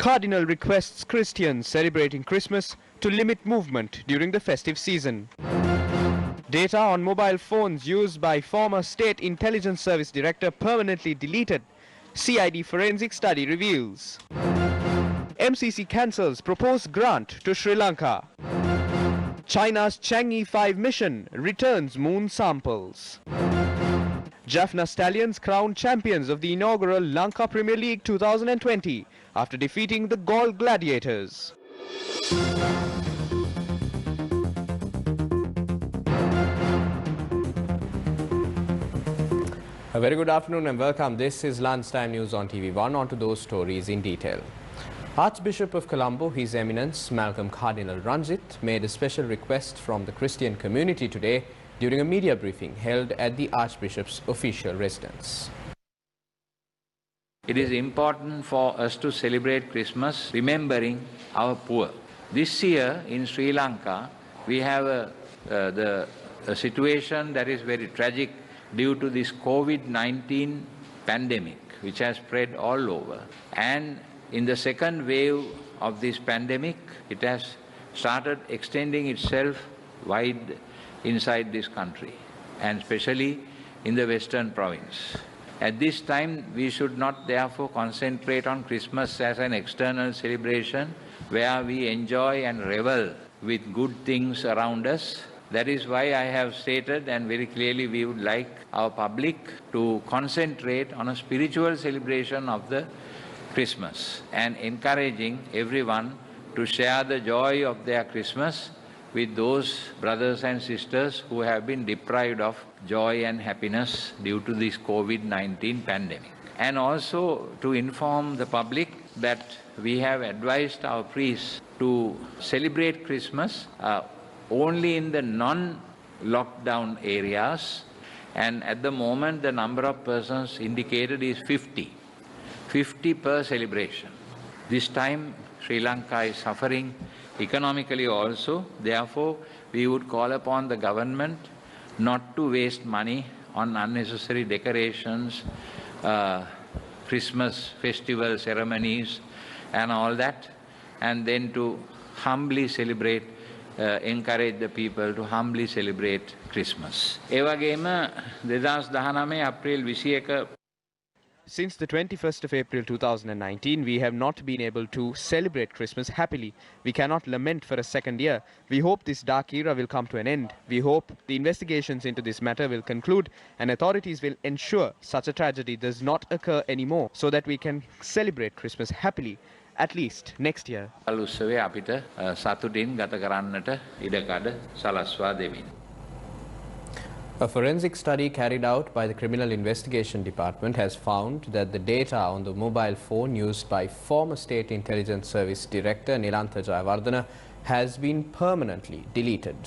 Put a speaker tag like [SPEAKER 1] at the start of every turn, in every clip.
[SPEAKER 1] Cardinal requests Christians celebrating Christmas to limit movement during the festive season. Data on mobile phones used by former State Intelligence Service Director permanently deleted, CID forensic study reveals. MCC cancels proposed grant to Sri Lanka. China's Chang'e 5 mission returns moon samples. Jaffna Stallions crowned champions of the inaugural Lanka Premier League 2020 after defeating the Gaul Gladiators. A very good afternoon and welcome. This is Lunchtime News on TV1. On to those stories in detail. Archbishop of Colombo, His Eminence Malcolm Cardinal Ranjit, made a special request from the Christian community today during a media briefing held at the Archbishop's official residence.
[SPEAKER 2] It is important for us to celebrate Christmas remembering our poor. This year in Sri Lanka, we have a situation that is very tragic due to this COVID-19 pandemic, which has spread all over. And in the second wave of this pandemic, it has started extending itself wide inside this country, and especially in the western province. At this time, we should not therefore concentrate on Christmas as an external celebration where we enjoy and revel with good things around us. That is why I have stated, and very clearly we would like our public to concentrate on a spiritual celebration of the Christmas and encouraging everyone to share the joy of their Christmas with those brothers and sisters who have been deprived of joy and happiness due to this COVID-19 pandemic. And also to inform the public that we have advised our priests to celebrate Christmas only in the non-lockdown areas, and at the moment the number of persons indicated is 50 per celebration. This time Sri Lanka is suffering economically also. Therefore, we would call upon the government not to waste money on unnecessary decorations, Christmas festival ceremonies and all that, and then to humbly celebrate, encourage the people to humbly celebrate Christmas. ඒ වගේම 2019 අප්‍රේල් 21
[SPEAKER 1] Since the 21st of April 2019, we have not been able to celebrate Christmas happily. We cannot lament for a second year. We hope this dark era will come to an end. We hope the investigations into this matter will conclude and authorities will ensure such a tragedy does not occur anymore so that we can celebrate Christmas happily, at least next year.
[SPEAKER 2] උත්සවය අපිට සතුටින් ගත කරන්නට ඉඩකඩ සලස්වා දෙමින්.
[SPEAKER 1] A forensic study carried out by the Criminal Investigation Department has found that the data on the mobile phone used by former State Intelligence Service Director Nilantha Jayawardena has been permanently deleted.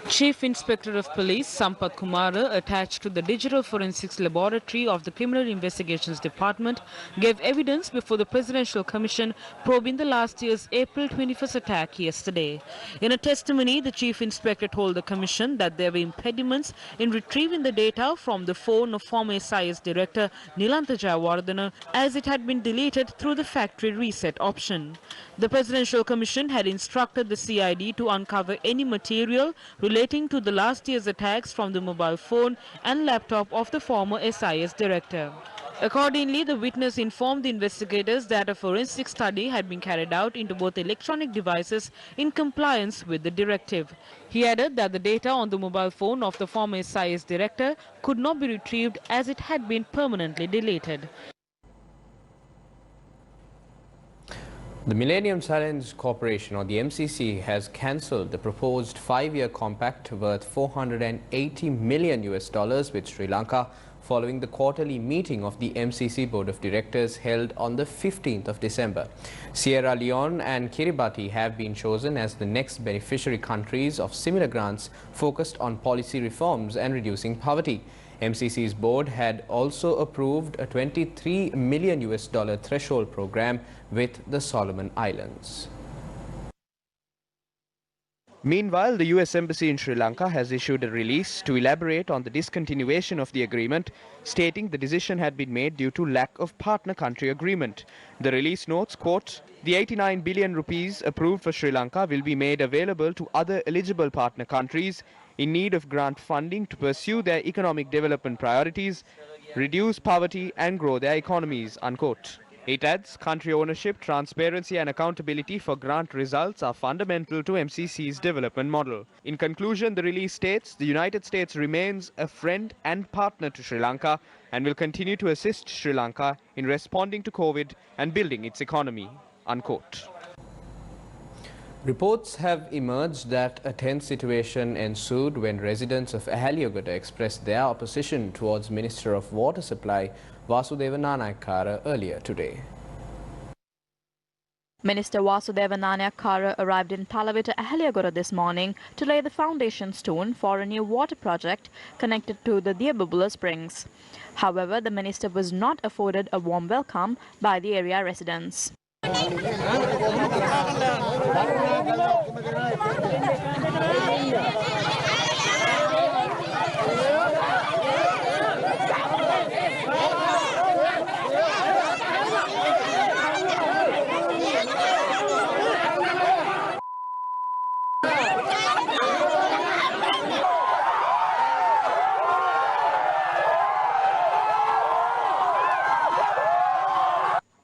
[SPEAKER 3] Chief Inspector of Police Sampath Kumara, attached to the Digital Forensics Laboratory of the Criminal Investigations Department, gave evidence before the Presidential Commission probing the last year's April 21st attack yesterday. In a testimony, the Chief Inspector told the Commission that there were impediments in retrieving the data from the phone of former SIS Director Nilantha Jayawardena, as it had been deleted through the factory reset option. The Presidential Commission had instructed the CID to uncover any material relating to the last year's attacks from the mobile phone and laptop of the former SIS Director. Accordingly, the witness informed the investigators that a forensic study had been carried out into both electronic devices in compliance with the directive. He added that the data on the mobile phone of the former SIS Director could not be retrieved as it had been permanently deleted.
[SPEAKER 1] The Millennium Challenge Corporation, or the MCC, has cancelled the proposed 5-year compact worth $480 million with Sri Lanka following the quarterly meeting of the MCC Board of Directors held on the 15th of December. Sierra Leone and Kiribati have been chosen as the next beneficiary countries of similar grants focused on policy reforms and reducing poverty. MCC's board had also approved a $23 million threshold program with the Solomon Islands. Meanwhile, the US Embassy in Sri Lanka has issued a release to elaborate on the discontinuation of the agreement, stating the decision had been made due to lack of partner country agreement. The release notes, quote, "The 89 billion rupees approved for Sri Lanka will be made available to other eligible partner countries in need of grant funding to pursue their economic development priorities, reduce poverty and grow their economies," unquote. It adds, country ownership, transparency and accountability for grant results are fundamental to MCC's development model. In conclusion, the release states the United States remains a friend and partner to Sri Lanka and will continue to assist Sri Lanka in responding to COVID and building its economy, unquote. Reports have emerged that a tense situation ensued when residents of Ahaliagota expressed their opposition towards Minister of Water Supply Vasudeva Nanayakkara earlier today.
[SPEAKER 4] Minister Vasudeva Nanayakkara arrived in Talavita, Ahaliagota this morning to lay the foundation stone for a new water project connected to the Diabubula Springs. However, the minister was not afforded a warm welcome by the area residents.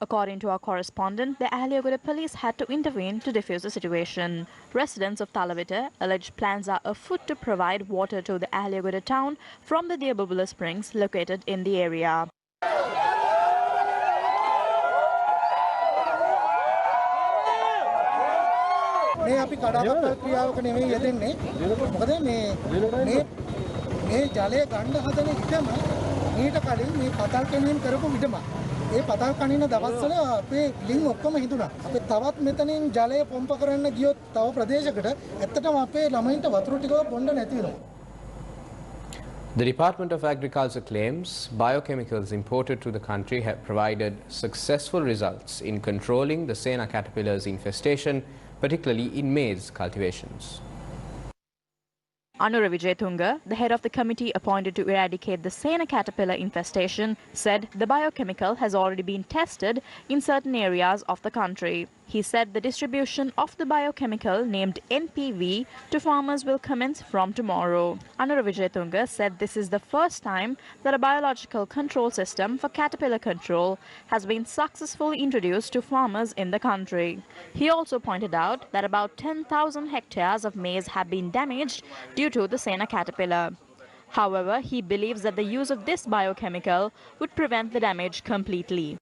[SPEAKER 4] According to our correspondent, the Ahaliagota police had to intervene to defuse the situation. Residents of Talavita allege plans are afoot to provide water to the Ahaliagota town from the Diabubula Springs located in the area.
[SPEAKER 5] ඒ පතල් කනින දවස්වල අපේ ලිං ඔක්කොම හිතුණා. අපි තවත් මෙතනින් ජලය පොම්ප කරන්න ගියොත් තව ප්‍රදේශයකට ඇත්තටම අපේ ළමයින්ට වතුර ටිකව බොන්න නැති වෙනවා.
[SPEAKER 1] The Department of Agriculture claims biochemicals imported to the country have provided successful results in controlling the Sena caterpillar's infestation, particularly in maize cultivations.
[SPEAKER 4] Anura Vijayatunga, the head of the committee appointed to eradicate the Sena caterpillar infestation, said the biochemical has already been tested in certain areas of the country. He said the distribution of the biochemical named NPV to farmers will commence from tomorrow. Anura Vijayatunga said this is the first time that a biological control system for caterpillar control has been successfully introduced to farmers in the country. He also pointed out that about 10,000 hectares of maize have been damaged due to the Sena caterpillar. However, he believes that the use of this biochemical would prevent the damage completely.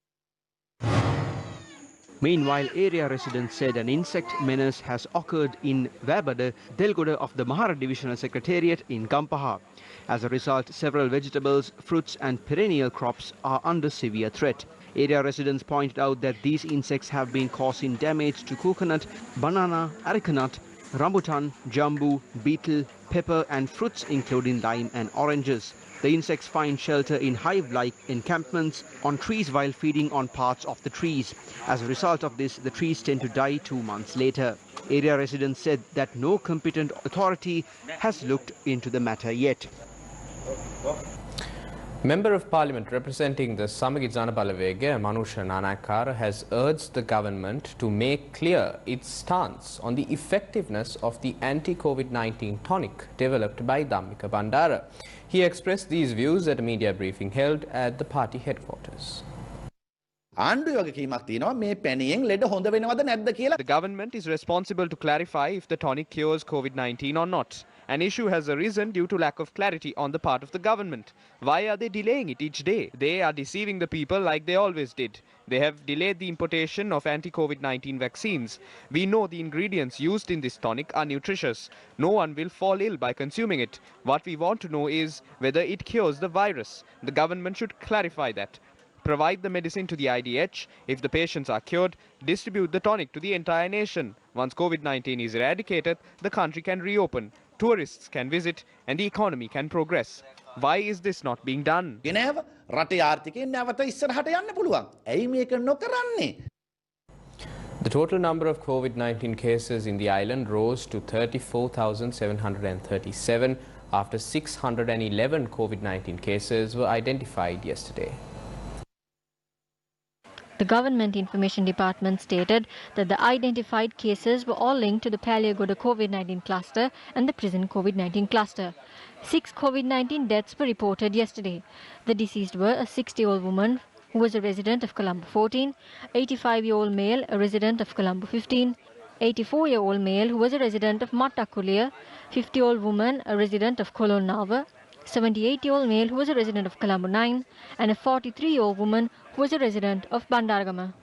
[SPEAKER 6] Meanwhile, area residents said an insect menace has occurred in Wabada, Delgoda of the Mahara Divisional Secretariat in Gampaha. As a result, several vegetables, fruits and perennial crops are under severe threat. Area residents pointed out that these insects have been causing damage to coconut, banana, arecanut, rambutan, jambu, beetle, pepper and fruits including lime and oranges. The insects find shelter in hive-like encampments on trees while feeding on parts of the trees. As a result of this, the trees tend to die 2 months later. Area residents said that no competent authority has looked into the matter yet.
[SPEAKER 1] Member of Parliament representing the Samagi Jana Balawega, Manusha Nanayakkara, has urged the government to make clear its stance on the effectiveness of the anti-COVID-19 tonic developed by Dhammika Bandara. He expressed these views at a media briefing held at the party headquarters. The government is responsible to clarify if the tonic cures COVID-19 or not. An issue has arisen due to lack of clarity on the part of the government. Why are they delaying it each day? They are deceiving the people like they always did. They have delayed the importation of anti-COVID-19 vaccines. We know the ingredients used in this tonic are nutritious. No one will fall ill by consuming it. What we want to know is whether it cures the virus. The government should clarify that. Provide the medicine to the IDH. If the patients are cured, distribute the tonic to the entire nation. Once COVID-19 is eradicated, the country can reopen. Tourists can visit and the economy can progress. Why is this not being done? The The total number of COVID-19 cases in the island rose to 34,737 after 611 COVID-19 cases were identified yesterday.
[SPEAKER 7] The Government Information Department stated that the identified cases were all linked to the Paliagoda COVID-19 cluster and the prison COVID-19 cluster. 6 COVID-19 deaths were reported yesterday. The deceased were a 60-year-old woman who was a resident of Colombo 14, 85-year-old male, a resident of Colombo 15, 84-year-old male who was a resident of Mattakulia, 50-year-old woman, a resident of Colon Nava, 78-year-old male who was a resident of Colombo 9, and a 43-year-old woman who was a resident of Bandaragama.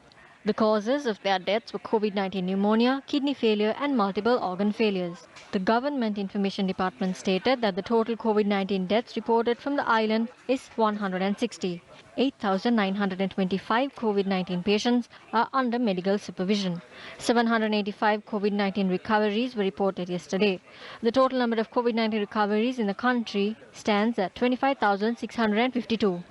[SPEAKER 7] The causes of their deaths were COVID-19 pneumonia, kidney failure and multiple organ failures. The Government Information Department stated that the total COVID-19 deaths reported from the island is 160. 8,925 COVID-19 patients are under medical supervision. 785 COVID-19 recoveries were reported yesterday. The total number of COVID-19 recoveries in the country stands at 25,652.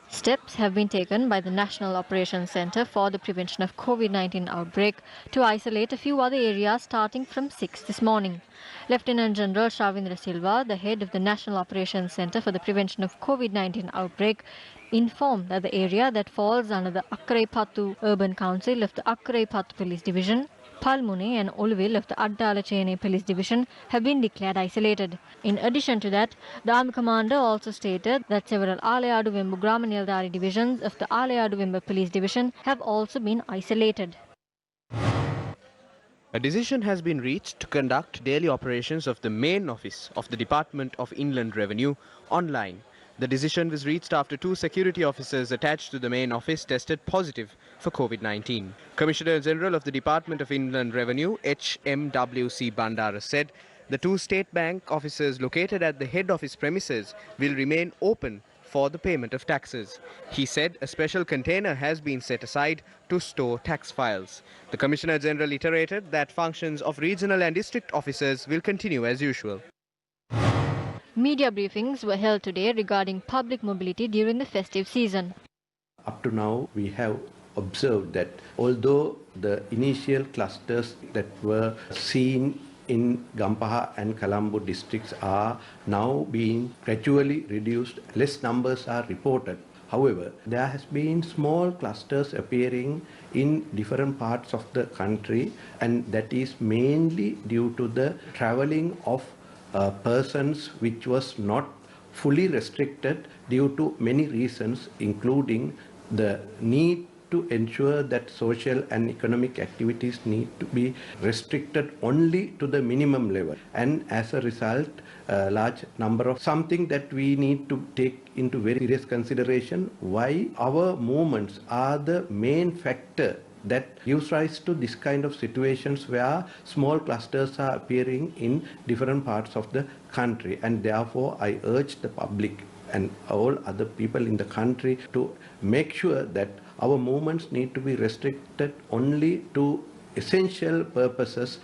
[SPEAKER 7] Steps have been taken by the National Operations Centre for the Prevention of COVID-19 outbreak to isolate a few other areas starting from 6 this morning. Lieutenant General Shavindra Silva, the head of the National Operations Centre for the Prevention of COVID-19 outbreak, informed that the area that falls under the Akkarepattu Urban Council of the Akkarepattu Police Division, Palmune and Oluville of the Addalachene Police Division have been declared isolated. In addition to that, the Army Commander also stated that several Alayadu Vembu Grama Nildari divisions of the Alayadu Vembu Police Division have also been isolated.
[SPEAKER 1] A decision has been reached to conduct daily operations of the main office of the Department of Inland Revenue online. The decision was reached after 2 security officers attached to the main office tested positive for COVID-19. Commissioner General of the Department of Inland Revenue, HMWC Bandara, said the 2 State Bank officers located at the head office premises will remain open for the payment of taxes. He said a special container has been set aside to store tax files. The Commissioner General iterated that functions of regional and district officers will continue as usual.
[SPEAKER 7] Media briefings were held today regarding public mobility during the festive season.
[SPEAKER 8] Up to now, we have observed that although the initial clusters that were seen in Gampaha and Colombo districts are now being gradually reduced, less numbers are reported. However, there has been small clusters appearing in different parts of the country, and that is mainly due to the travelling of persons which was not fully restricted due to many reasons, including the need to ensure that social and economic activities need to be restricted only to the minimum level, and as a result a large number of something that we need to take into very serious consideration, why our movements are the main factor that gives rise to this kind of situations where small clusters are appearing in different parts of the country. And therefore I urge the public and all other people in the country to make sure that our movements need to be restricted only to essential purposes.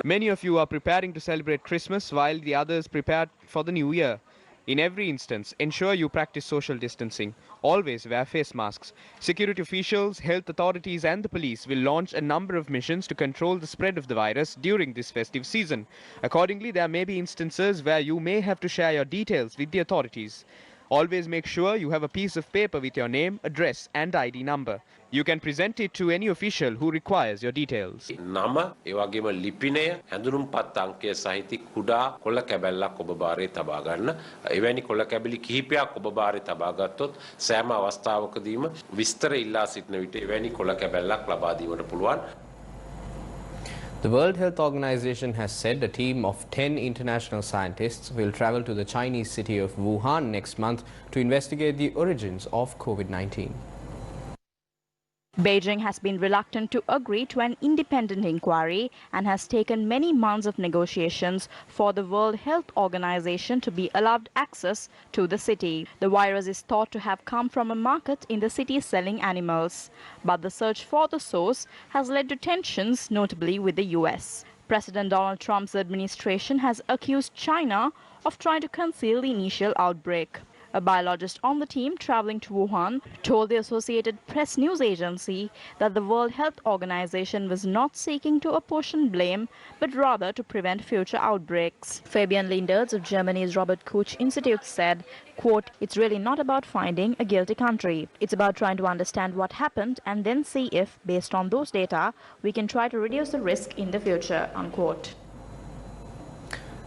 [SPEAKER 1] Many of you are preparing to celebrate Christmas while the others prepare for the new year. In every instance, ensure you practice social distancing. Always wear face masks. Security officials, health authorities and the police will launch a number of missions to control the spread of the virus during this festive season. Accordingly, there may be instances where you may have to share your details with the authorities. Always make sure you have a piece of paper with your name, address and ID number. You can present it to any official who requires your details.
[SPEAKER 9] නම ඒ වගේම ලිපිනය හැඳුනුම්පත් අංකය සහිත කුඩා කොළ කැබැල්ලක් ඔබ බාරේ තබා ගන්න. එවැනි කොළ කැබලි කිහිපයක් ඔබ බාරේ තබා ගත්තොත් සෑම අවස්ථාවකදීම විස්තර ඉල්ලා සිටින විට එවැනි කොළ කැබැල්ලක් ලබා දීමට පුළුවන්.
[SPEAKER 1] The World Health Organization has said a team of 10 international scientists will travel to the Chinese city of Wuhan next month to investigate the origins of COVID-19.
[SPEAKER 4] Beijing has been reluctant to agree to an independent inquiry and has taken many months of negotiations for the World Health Organization to be allowed access to the city. The virus is thought to have come from a market in the city selling animals, but the search for the source has led to tensions, notably with the US. President Donald Trump's administration has accused China of trying to conceal the initial outbreak. A biologist on the team traveling to Wuhan told the Associated Press news agency that the World Health Organization was not seeking to apportion blame, but rather to prevent future outbreaks. Fabian Lindertz of Germany's Robert Koch Institute said, quote, "It's really not about finding a guilty country. It's about trying to understand what happened and then see if, based on those data, we can try to reduce the risk in the future," unquote.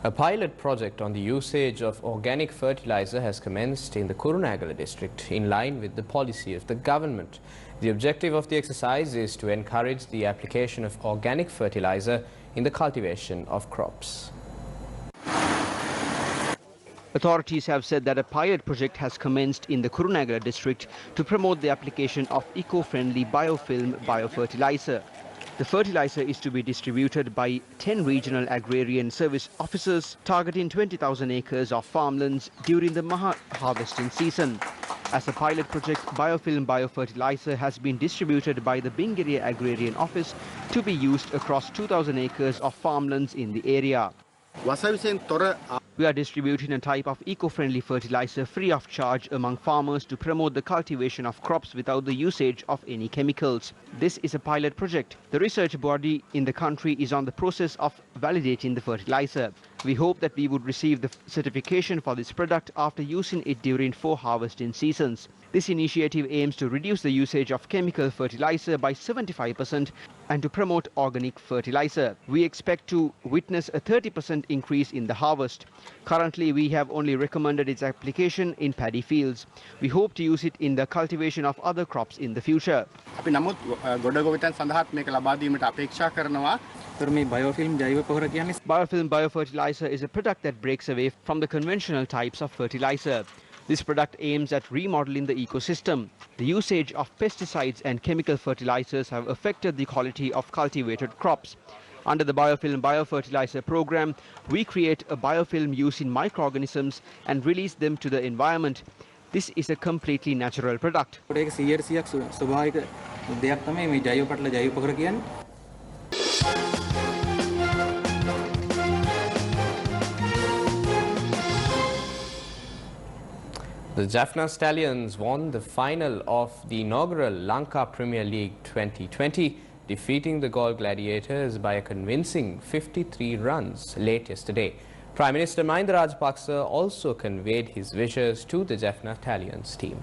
[SPEAKER 1] A pilot project on the usage of organic fertilizer has commenced in the Kurunegala district in line with the policy of the government. The objective of the exercise is to encourage the application of organic fertilizer in the cultivation of crops.
[SPEAKER 6] Authorities have said that a pilot project has commenced in the Kurunegala district to promote the application of eco-friendly biofilm biofertilizer. The fertilizer is to be distributed by 10 regional agrarian service officers targeting 20,000 acres of farmlands during the Maha harvesting season. As a pilot project, biofilm biofertilizer has been distributed by the Bingiria Agrarian Office to be used across 2,000 acres of farmlands in the area. We are distributing a type of eco-friendly fertilizer free of charge among farmers to promote the cultivation of crops without the usage of any chemicals. This is a pilot project. The research body in the country is on the process of validating the fertilizer. We hope that we would receive the certification for this product after using it during 4 harvesting seasons. This initiative aims to reduce the usage of chemical fertilizer by 75% and to promote organic fertilizer. We expect to witness a 30% increase in the harvest. Currently, we have only recommended its application in paddy fields. We hope to use it in the cultivation of other crops in the future. Biofilm biofertilizer is a product that breaks away from the conventional types of fertilizer. This product aims at remodeling the ecosystem. The usage of pesticides and chemical fertilizers have affected the quality of cultivated crops. Under the biofilm biofertilizer program, we create a biofilm using microorganisms and release them to the environment. This is a completely natural product.
[SPEAKER 1] The Jaffna Stallions won the final of the inaugural Lanka Premier League 2020, defeating the Gol Gladiators by a convincing 53 runs late yesterday. Prime Minister Mahinda Rajapaksa also conveyed his wishes to the Jaffna Stallions team.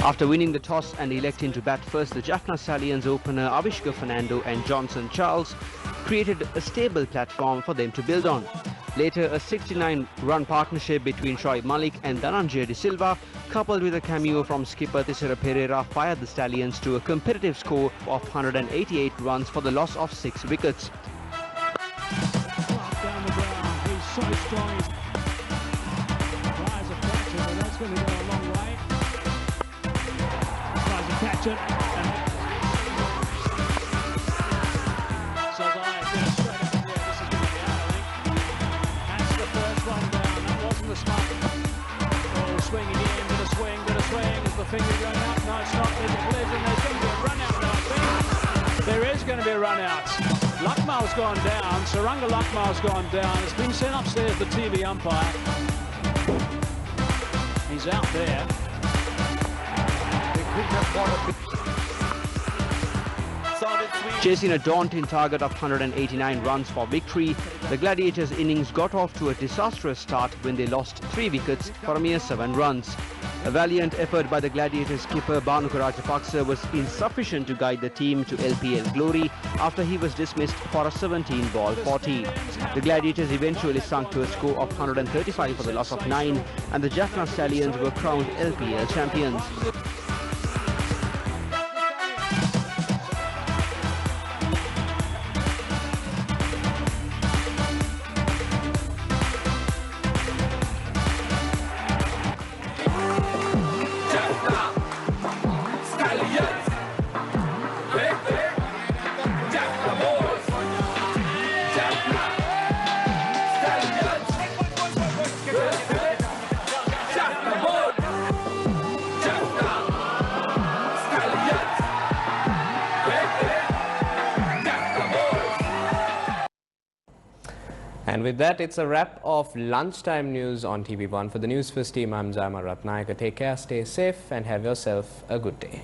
[SPEAKER 1] After winning the toss and electing to bat first, the Jaffna Stallions opener Avishka Fernando and Johnson Charles created a stable platform for them to build on. Later, a 69-run partnership between Shoaib Malik and Dhananjay De Silva, coupled with a cameo from skipper Tissera Pereira, fired the Stallions to a competitive score of 188 runs for the loss of 6 wickets.
[SPEAKER 10] Down the ground, he's so strong. Tries a catch it, and that's going to go a long way. Tries to catch it, and says I get it straight up there. This is going to be out, I think. That's the first one down. That wasn't the smart. Oh, swing again, bit of swing. Is the finger going up? No, it's not. There's a collision. There's going to be a run out now, I think. There is going to be a run out. Luckmal's gone down. Saranga Luckmal's gone down. It's been sent upstairs, the TV umpire. He's out there.
[SPEAKER 6] Chasing a daunting target of 189 runs for victory, the Gladiators' innings got off to a disastrous start when they lost 3 wickets for a mere 7 runs. A valiant effort by the Gladiators skipper Bhanuka Rajapaksa was insufficient to guide the team to LPL glory after he was dismissed for a 17-ball 40. The Gladiators eventually sunk to a score of 135 for the loss of 9, and the Jaffna Stallions were crowned LPL champions.
[SPEAKER 1] And with that, it's a wrap of lunchtime news on TV1. For the Newsfirst team, I'm Zama Ratnayaka. Take care, stay safe, and have yourself a good day.